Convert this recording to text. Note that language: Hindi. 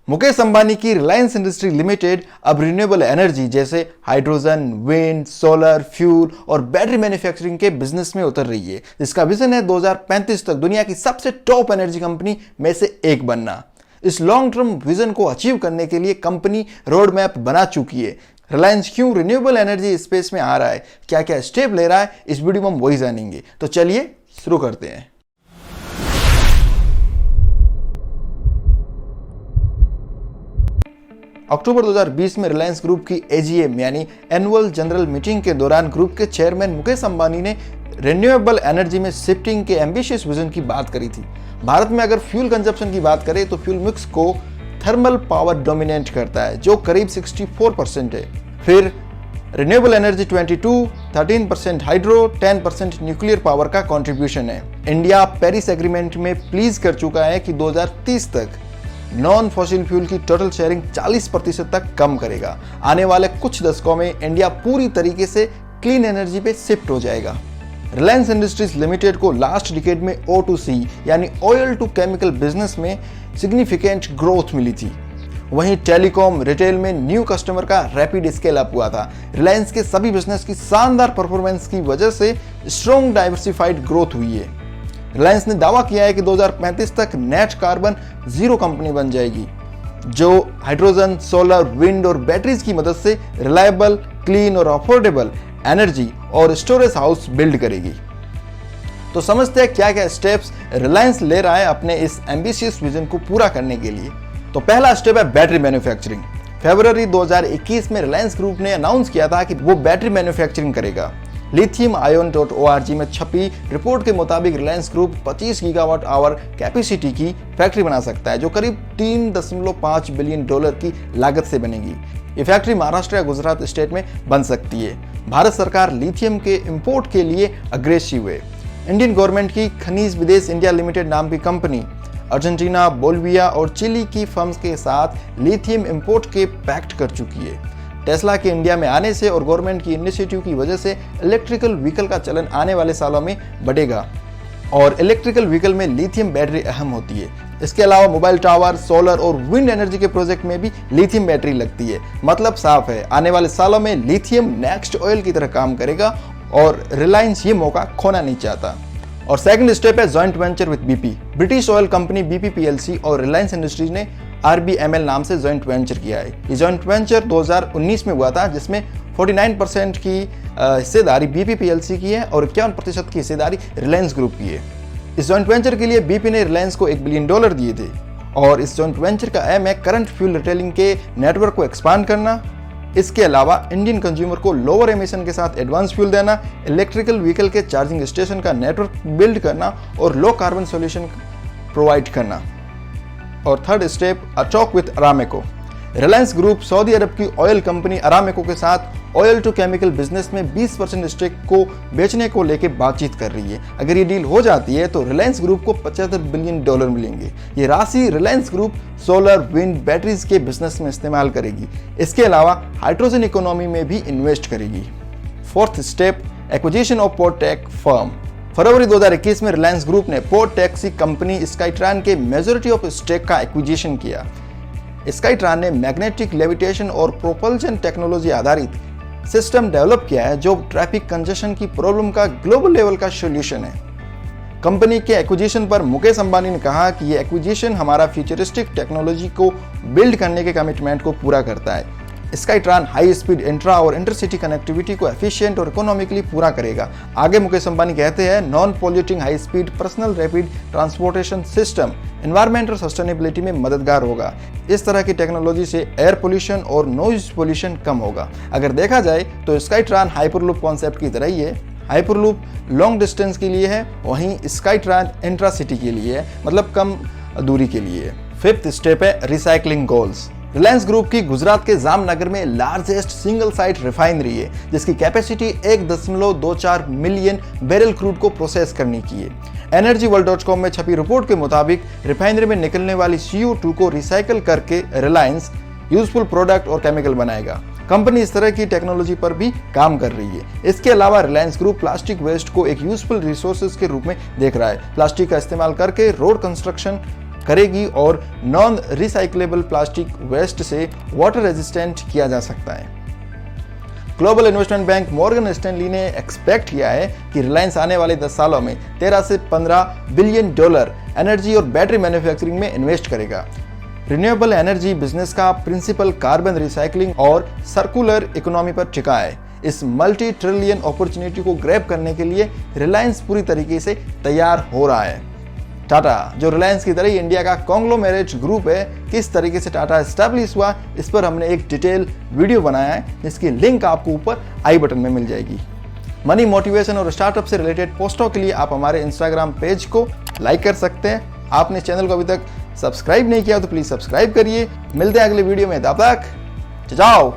मुकेश अंबानी की रिलायंस इंडस्ट्री लिमिटेड अब रिन्यूएबल एनर्जी जैसे हाइड्रोजन, विंड, सोलर, फ्यूल और बैटरी मैन्युफैक्चरिंग के बिजनेस में उतर रही है। इसका विजन है 2035 तक दुनिया की सबसे टॉप एनर्जी कंपनी में से एक बनना। इस लॉन्ग टर्म विजन को अचीव करने के लिए कंपनी रोड मैप बना चुकी है। रिलायंस क्यों रिन्यूएबल एनर्जी स्पेस में आ रहा है, क्या क्या स्टेप ले रहा है, इस वीडियो में हम वही जानेंगे। तो चलिए शुरू करते हैं। अक्टूबर 2020 में रिलायंस ग्रुप की एजीएम यानी एनुअल जनरल मीटिंग के दौरान ग्रुप के चेयरमैन मुकेश अंबानी ने रिन्यूएबल एनर्जी में शिफ्टिंग के एम्बिशियस विजन की बात करी थी। भारत में अगर फ्यूल कंजप्शन की बात करें तो फ्यूल मिक्स को थर्मल पावर डोमिनेट करता है जो करीब 64% है। फिर renewable energy 22, 13% hydro, 10% nuclear power का कंट्रीब्यूशन है। इंडिया पेरिस एग्रीमेंट में प्लीज कर चुका है कि 2030 तक नॉन फॉसिल फ्यूल की टोटल शेयरिंग 40% तक कम करेगा। आने वाले कुछ दशकों में इंडिया पूरी तरीके से क्लीन एनर्जी पे शिफ्ट हो जाएगा। रिलायंस इंडस्ट्रीज लिमिटेड को लास्ट डिकेड में O2C यानी ऑयल टू केमिकल बिजनेस में सिग्निफिकेंट ग्रोथ मिली थी। वहीं टेलीकॉम रिटेल में न्यू कस्टमर का रैपिड स्केल अप हुआ था। रिलायंस के सभी बिजनेस की शानदार परफॉर्मेंस की वजह से स्ट्रॉन्ग डाइवर्सिफाइड ग्रोथ हुई है। रिलायंस ने दावा किया है कि 2035 तक नेट कार्बन जीरो कंपनी बन जाएगी जो हाइड्रोजन, सोलर, विंड और बैटरीज की मदद से रिलायबल, क्लीन और अफोर्डेबल एनर्जी और स्टोरेज हाउस बिल्ड करेगी। तो समझते हैं क्या क्या स्टेप्स रिलायंस ले रहा है अपने इस एम्बिशियस विजन को पूरा करने के लिए। तो पहला स्टेप है बैटरी मैन्युफैक्चरिंग। फरवरी 2021 में रिलायंस ग्रुप ने अनाउंस किया था कि वो बैटरी मैन्युफैक्चरिंग करेगा। lithiumion.org में छपी रिपोर्ट के मुताबिक Reliance group 25 gigawatt hour capacity की फैक्ट्री बना सकता है जो करीब $3.5 बिलियन की लागत से बनेगी। ये फैक्ट्री महाराष्ट्र या गुजरात स्टेट में बन सकती है। भारत सरकार लिथियम के इंपोर्ट के लिए अग्रेसिव है। इंडियन गवर्नमेंट की खनिज विदेश इंडिया लिमिटेड नाम की कंपनी अर्जेंटीना, बोल्विया और चिली की फर्म्स के साथ लिथियम इंपोर्ट के पैक्ट कर चुकी है। टेस्ला के इंडिया में आने से और गवर्नमेंट की इनिशिएटिव की वजह से इलेक्ट्रिकल व्हीकल का चलन आने वाले सालों में बढ़ेगा और इलेक्ट्रिकल व्हीकल में लिथियम बैटरी अहम होती है। इसके अलावा मोबाइल टावर, सोलर और विंड एनर्जी के प्रोजेक्ट में भी लिथियम बैटरी लगती है। मतलब साफ है, आने वाले सालों में लिथियम नेक्स्ट ऑयल की तरह काम करेगा और रिलायंस ये मौका खोना नहीं चाहता। और सेकंड स्टेप है joint venture with BP. British oil company BP PLC और रिलायंस इंडस्ट्रीज ने RBML नाम से जॉइंट वेंचर किया है। ये जॉइंट वेंचर 2019 में हुआ था जिसमें 49% की हिस्सेदारी BP PLC की है और 51% की हिस्सेदारी रिलायंस ग्रुप की है। इस जॉइंट वेंचर के लिए BP ने रिलायंस को $1 बिलियन दिए थे और इस जॉइंट वेंचर का एम है करंट फ्यूल रिटेलिंग के नेटवर्क को एक्सपांड करना। इसके अलावा इंडियन कंज्यूमर को लोअर एमिशन के साथ एडवांस फ्यूल देना, इलेक्ट्रिकल व्हीकल के चार्जिंग स्टेशन का नेटवर्क बिल्ड करना और लो कार्बन सॉल्यूशन प्रोवाइड करना। और third step, a talk with Aramco. Reliance group सऊदी अरब की ऑयल कंपनी अरामेको के साथ ऑयल टू केमिकल बिजनेस में 20% स्टेक को बेचने को लेकर बातचीत कर रही है। अगर ये डील हो जाती है तो रिलायंस ग्रुप को $75 बिलियन मिलेंगे। ये राशि Reliance group solar, wind, batteries के बिजनेस में इस्तेमाल करेगी। इसके अलावा हाइड्रोजन इकोनॉमी में भी इन्वेस्ट करेगी। Fourth step, acquisition of pod tech firm. फरवरी 2021 में रिलायंस ग्रुप ने पोर्ट टैक्सी कंपनी स्काईट्रॉन के मेजॉरिटी ऑफ स्टेक का एक्विजिशन किया। स्काईट्रॉन ने मैग्नेटिक लेविटेशन और प्रोपल्शन टेक्नोलॉजी आधारित सिस्टम डेवलप किया है जो ट्रैफिक कंजेशन की प्रॉब्लम का ग्लोबल लेवल का सॉल्यूशन है। कंपनी के एक्विजिशन पर मुकेश अंबानी ने कहा कि ये एक्विजिशन हमारा फ्यूचरिस्टिक टेक्नोलॉजी को बिल्ड करने के कमिटमेंट को पूरा करता है। स्काईट्रॉन हाई स्पीड इंट्रा और इंटरसिटी कनेक्टिविटी को एफिशिएंट और इकोनॉमिकली पूरा करेगा। आगे मुकेश अंबानी कहते हैं, non polluting high speed personal rapid transportation system environmental sustainability में मददगार होगा। इस तरह की टेक्नोलॉजी से एयर पोल्यूशन और नॉइज पोल्यूशन कम होगा। अगर देखा जाए तो स्काईट्रॉन हाइपरलूप कॉन्सेप्ट की तरह ही है। हाइपरलूप लॉन्ग डिस्टेंस के लिए है, वहीं स्काईट्रॉन इंट्रासिटी के लिए है, मतलब कम दूरी के लिए। फिफ्थ स्टेप है रिसाइकलिंग गोल्स। रिलायंस ग्रुप की गुजरात के जामनगर में लार्जेस्ट सिंगल साइट रिफाइनरी है जिसकी कैपेसिटी 1.24 मिलियन बैरल क्रूड को प्रोसेस करने की है। energyworld.com में छपी रिपोर्ट के मुताबिक रिफाइनरी में निकलने वाली CO2 को रिसाइकल करके रिलायंस यूजफुल प्रोडक्ट और केमिकल बनाएगा। कंपनी इस तरह की टेक्नोलॉजी पर भी काम कर रही है। इसके अलावा रिलायंस ग्रुप प्लास्टिक वेस्ट को एक यूजफुल रिसोर्सेज के रूप में देख रहा है। प्लास्टिक का इस्तेमाल करके रोड कंस्ट्रक्शन करेगी और नॉन रिसाइक्लेबल प्लास्टिक वेस्ट से वाटर रेजिस्टेंट किया जा सकता है। Global investment bank Morgan Stanley ने एक्सपेक्ट किया है कि रिलायंस आने वाले 10 सालों में 13 से 15 बिलियन डॉलर एनर्जी और बैटरी मैन्युफैक्चरिंग में इन्वेस्ट करेगा। रिन्यूएबल एनर्जी बिजनेस का प्रिंसिपल कार्बन रिसाइकलिंग और सर्कुलर इकोनॉमी पर टिका है। इस मल्टी ट्रिलियन अपॉर्चुनिटी को ग्रैब करने के लिए रिलायंस पूरी तरीके से तैयार हो रहा है। टाटा, जो रिलायंस की तरह इंडिया का कॉन्ग्लोमेरेट ग्रुप है, किस तरीके से टाटा एस्टैब्लिश हुआ, इस पर हमने एक डिटेल वीडियो बनाया है जिसकी लिंक आपको ऊपर आई बटन में मिल जाएगी। मनी, मोटिवेशन और स्टार्टअप से रिलेटेड पोस्टों के लिए आप हमारे इंस्टाग्राम पेज को लाइक कर सकते हैं। आपने चैनल को अभी तक सब्सक्राइब नहीं किया तो प्लीज सब्सक्राइब करिए। मिलते हैं अगले वीडियो में, तब तक जाओ।